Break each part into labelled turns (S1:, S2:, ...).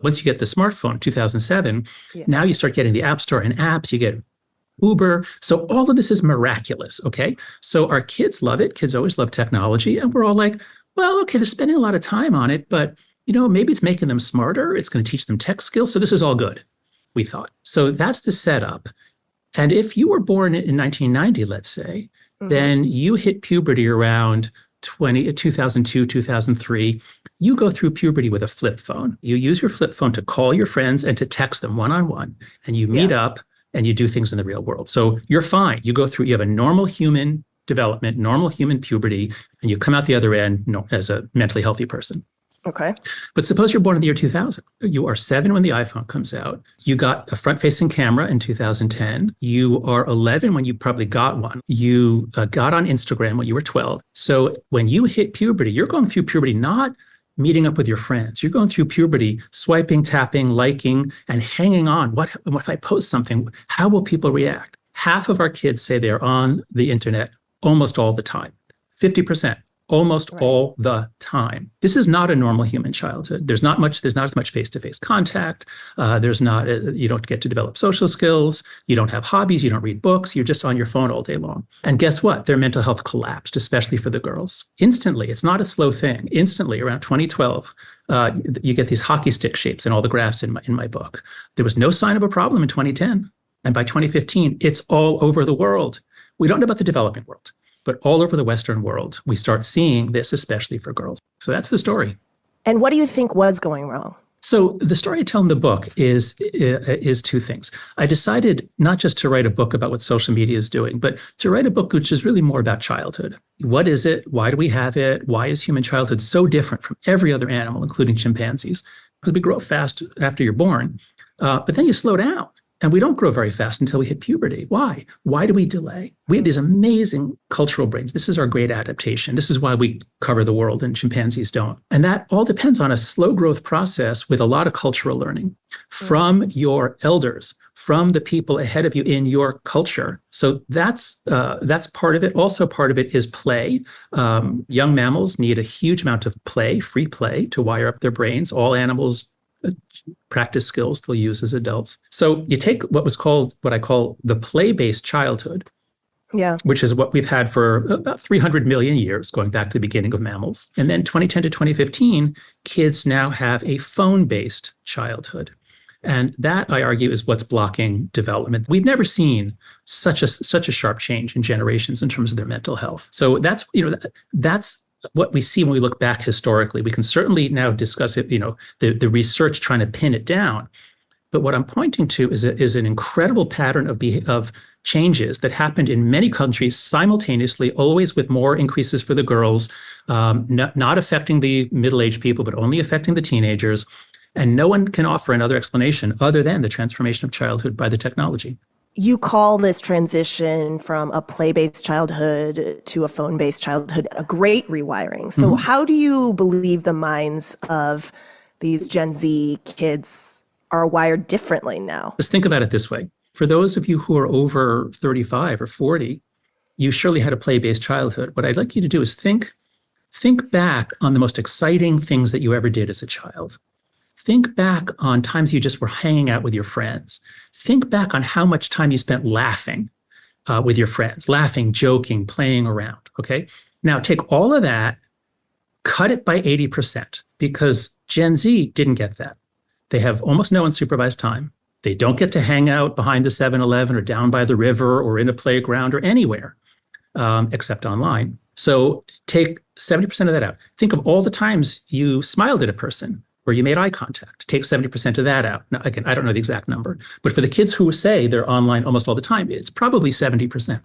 S1: Once you get the smartphone, 2007,
S2: Yeah.
S1: now you start getting the App Store and apps, you get Uber. So all of this is miraculous, okay? So our kids love it. Kids always love technology. And we're all like, well, okay, they're spending a lot of time on it, but maybe it's making them smarter. It's going to teach them tech skills. So this is all good, we thought. So that's the setup. And if you were born in 1990, let's say, then you hit puberty around 2002, 2003. You go through puberty with a flip phone. You use your flip phone to call your friends and to text them one-on-one, and you meet up and you do things in the real world. So you're fine. You have a normal human development, normal human puberty, and you come out the other end as a mentally healthy person.
S2: Okay.
S1: But suppose you're born in the year 2000. You are 7 when the iPhone comes out. You got a front-facing camera in 2010. You are 11 when you probably got one. You got on Instagram when you were 12. So when you hit puberty, you're going through puberty not meeting up with your friends. You're going through puberty, swiping, tapping, liking, and hanging on. What if I post something? How will people react? Half of our kids say they're on the internet almost all the time. 50%. Almost all the time. This is not a normal human childhood. There's not as much face-to-face contact. You don't get to develop social skills. You don't have hobbies. You don't read books. You're just on your phone all day long. And guess what? Their mental health collapsed, especially for the girls. Instantly. It's not a slow thing. Instantly, around 2012, you get these hockey stick shapes in all the graphs in my book. There was no sign of a problem in 2010. And by 2015, it's all over the world. We don't know about the developing world. But all over the Western world, we start seeing this, especially for girls. So that's the story.
S2: And what do you think was going wrong?
S1: So the story I tell in the book is two things. I decided not just to write a book about what social media is doing, but to write a book which is really more about childhood. What is it? Why do we have it? Why is human childhood so different from every other animal, including chimpanzees? Because we grow up fast after you're born, but then you slow down. And we don't grow very fast until we hit puberty. Why? Why do we delay? We have these amazing cultural brains. This is our great adaptation. This is why we cover the world and chimpanzees don't. And that all depends on a slow growth process with a lot of cultural learning from your elders, from the people ahead of you in your culture. So that's part of it. Also, part of it is play. Young mammals need a huge amount of play, free play, to wire up their brains. All animals practice skills they'll use as adults. So you take what I call the play-based childhood, which is what we've had for about 300 million years, going back to the beginning of mammals. And then 2010 to 2015, kids now have a phone-based childhood. And that, I argue, is what's blocking development. We've never seen such a sharp change in generations in terms of their mental health. So that's what we see when we look back historically. We can certainly now discuss it, the research trying to pin it down. But what I'm pointing to is an incredible pattern of changes that happened in many countries simultaneously, always with more increases for the girls, not affecting the middle-aged people, but only affecting the teenagers. And no one can offer another explanation other than the transformation of childhood by the technology.
S2: You call this transition from a play-based childhood to a phone-based childhood a great rewiring. So how do you believe the minds of these Gen Z kids are wired differently now?
S1: Just think about it this way. For those of you who are over 35 or 40, you surely had a play-based childhood. What I'd like you to do is think back on the most exciting things that you ever did as a child. Think back on times you just were hanging out with your friends. Think back on how much time you spent laughing with your friends, laughing, joking, playing around, okay? Now take all of that, cut it by 80%, because Gen Z didn't get that. They have almost no unsupervised time. They don't get to hang out behind the 7-Eleven or down by the river or in a playground or anywhere except online. So take 70% of that out. Think of all the times you smiled at a person, where you made eye contact. Take 70% of that out. Now, again, I don't know the exact number, but for the kids who say they're online almost all the time, it's probably 70%.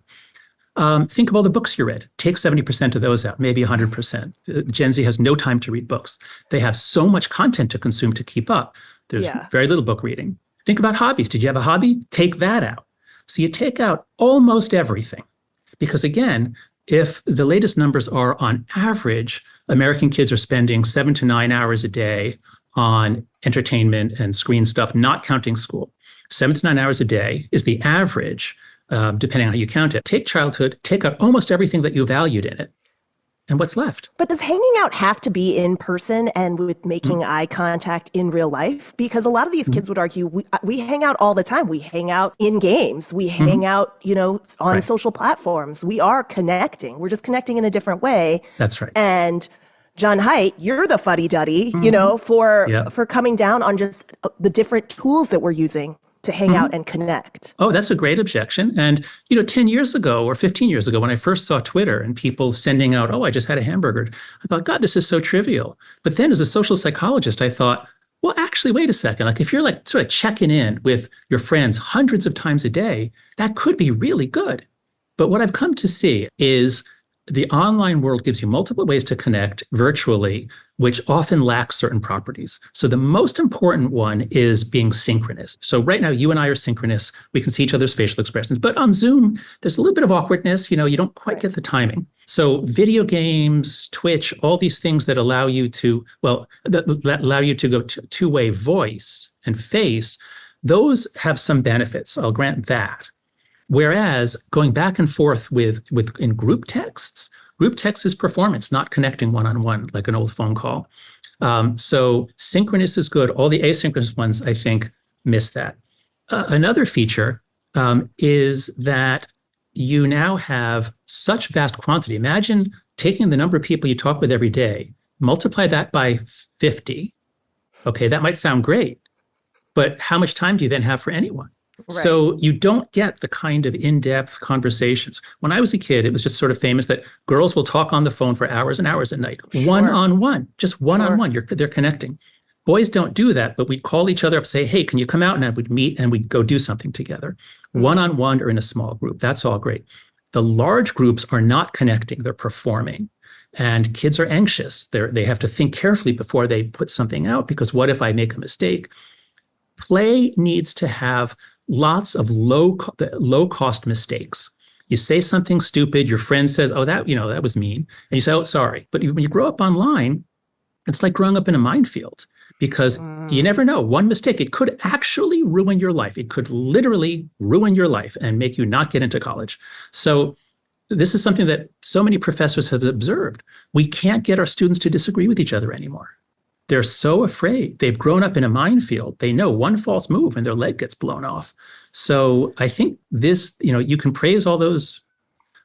S1: Think of all the books you read. Take 70% of those out, maybe 100%. Gen Z has no time to read books. They have so much content to consume to keep up. There's very little book reading. Think about hobbies. Did you have a hobby? Take that out. So you take out almost everything. Because again, if the latest numbers are on average, American kids are spending 7 to 9 hours a day on entertainment and screen stuff, not counting school. 7 to 9 hours a day is the average, depending on how you count it. Take childhood, take out almost everything that you valued in it. And what's left?
S2: But does hanging out have to be in person and with making eye contact in real life? Because a lot of these kids would argue we hang out all the time. We hang out in games. We hang out, on
S1: Right.
S2: social platforms. We are connecting. We're just connecting in a different way.
S1: That's right.
S2: And John Haidt, you're the fuddy-duddy,
S1: Yeah.
S2: for coming down on just the different tools that we're using to hang out and connect.
S1: Oh, that's a great objection. And, 10 years ago or 15 years ago, when I first saw Twitter and people sending out, oh, I just had a hamburger, I thought, God, this is so trivial. But then as a social psychologist, I thought, well, actually, wait a second. Like if you're like sort of checking in with your friends hundreds of times a day, that could be really good. But what I've come to see is the online world gives you multiple ways to connect virtually, which often lacks certain properties. So the most important one is being synchronous. So right now, you and I are synchronous. We can see each other's facial expressions. But on Zoom, there's a little bit of awkwardness. You don't quite get the timing. So video games, Twitch, all these things that allow you to, that allow you to go two-way voice and face, those have some benefits. I'll grant that. Whereas going back and forth with in group texts is performance, not connecting one-on-one like an old phone call. So synchronous is good. All the asynchronous ones, I think, miss that. Another feature is that you now have such vast quantity. Imagine taking the number of people you talk with every day, multiply that by 50. Okay, that might sound great, but how much time do you then have for anyone? Right. So you don't get the kind of in-depth conversations. When I was a kid, it was just sort of famous that girls will talk on the phone for hours and hours at night, one-on-one, just one-on-one. They're connecting. Boys don't do that, but we'd call each other up, say, hey, can you come out? And we'd meet and we'd go do something together. One-on-one or in a small group. That's all great. The large groups are not connecting. They're performing. And kids are anxious. They have to think carefully before they put something out, because what if I make a mistake? Play needs to have lots of low cost mistakes. You say something stupid, your friend says, oh, that was mean. And you say, oh, sorry. But when you grow up online, it's like growing up in a minefield, because you never know. One mistake, it could actually ruin your life. It could literally ruin your life and make you not get into college. So this is something that so many professors have observed. We can't get our students to disagree with each other anymore. They're so afraid. They've grown up in a minefield. They know one false move and their leg gets blown off. So I think this, you can praise all those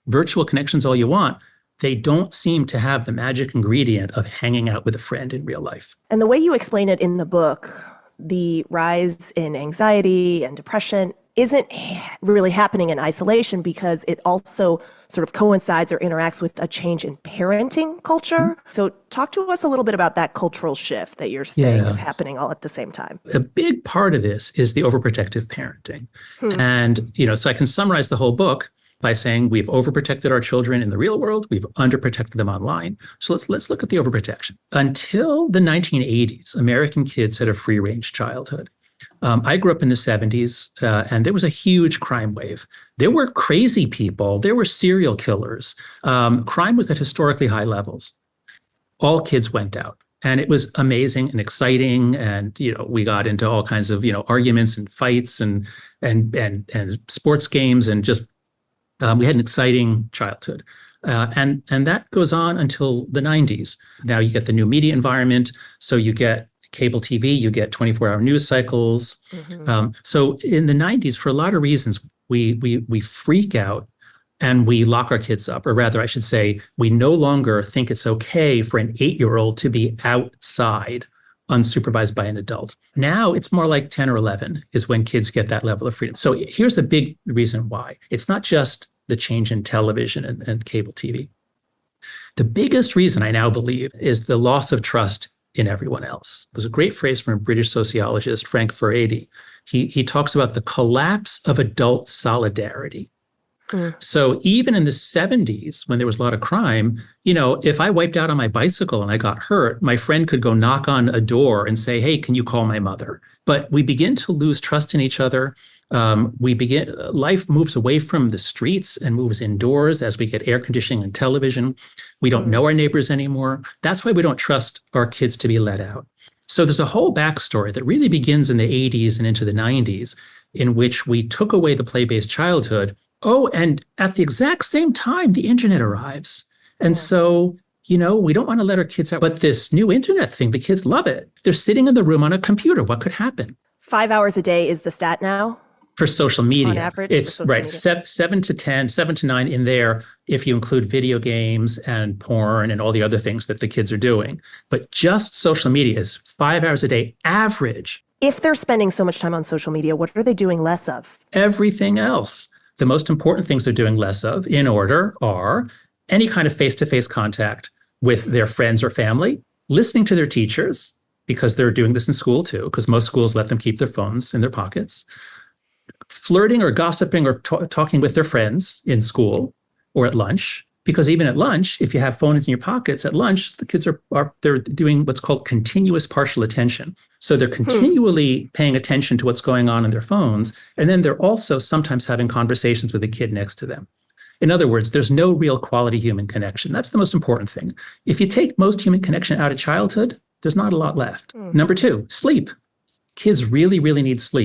S1: virtual connections all you want. They don't seem to have the magic ingredient of hanging out with a friend in real life.
S2: And the way you explain it in the book, the rise in anxiety and depression isn't really happening in isolation, because it also sort of coincides or interacts with a change in parenting culture. So talk to us a little bit about that cultural shift that you're saying is happening all at the same time.
S1: A big part of this is the overprotective parenting. And, so I can summarize the whole book by saying we've overprotected our children in the real world, we've underprotected them online. So let's look at the overprotection. Until the 1980s, American kids had a free-range childhood. I grew up in the 70s, and there was a huge crime wave. There were crazy people. There were serial killers. Crime was at historically high levels. All kids went out, and it was amazing and exciting. And we got into all kinds of arguments and fights and sports games, and just we had an exciting childhood. And that goes on until the 90s. Now you get the new media environment, so you get cable TV, you get 24-hour news cycles. So in the 90s, for a lot of reasons, we freak out and we lock our kids up. Or rather, I should say, we no longer think it's okay for an 8-year-old to be outside unsupervised by an adult. Now it's more like 10 or 11 is when kids get that level of freedom. So here's the big reason why. It's not just the change in television and cable TV. The biggest reason, I now believe, is the loss of trust in everyone else. There's a great phrase from a British sociologist, Frank Furedi. He talks about the collapse of adult solidarity. So even in the 70s, when there was a lot of crime, if I wiped out on my bicycle and I got hurt, my friend could go knock on a door and say, hey, can you call my mother? But we begin to lose trust in each other. Life moves away from the streets and moves indoors as we get air conditioning and television. We don't know our neighbors anymore. That's why we don't trust our kids to be let out. So there's a whole backstory that really begins in the 80s and into the 90s, in which we took away the play-based childhood. Oh, and at the exact same time, the internet arrives. And so we don't want to let our kids out. But this new internet thing, the kids love it. They're sitting in the room on a computer. What could happen?
S2: 5 hours a day is the stat now?
S1: For social media.
S2: On average?
S1: It's right, media. 7 to 10, 7 to 9 in there if you include video games and porn and all the other things that the kids are doing. But just social media is 5 hours a day average.
S2: If they're spending so much time on social media, what are they doing less of?
S1: Everything else. The most important things they're doing less of, in order, are any kind of face-to-face contact with their friends or family, listening to their teachers, because they're doing this in school too, because most schools let them keep their phones in their pockets, flirting or gossiping or talking with their friends in school or at lunch, because even at lunch, if you have phones in your pockets at lunch, the kids they're doing what's called continuous partial attention. So they're continually paying attention to what's going on in their phones, and then they're also sometimes having conversations with the kid next to them. In other words, there's no real quality human connection. That's the most important thing. If you take most human connection out of childhood, there's not a lot left. Number 2, sleep. Kids really, really need sleep.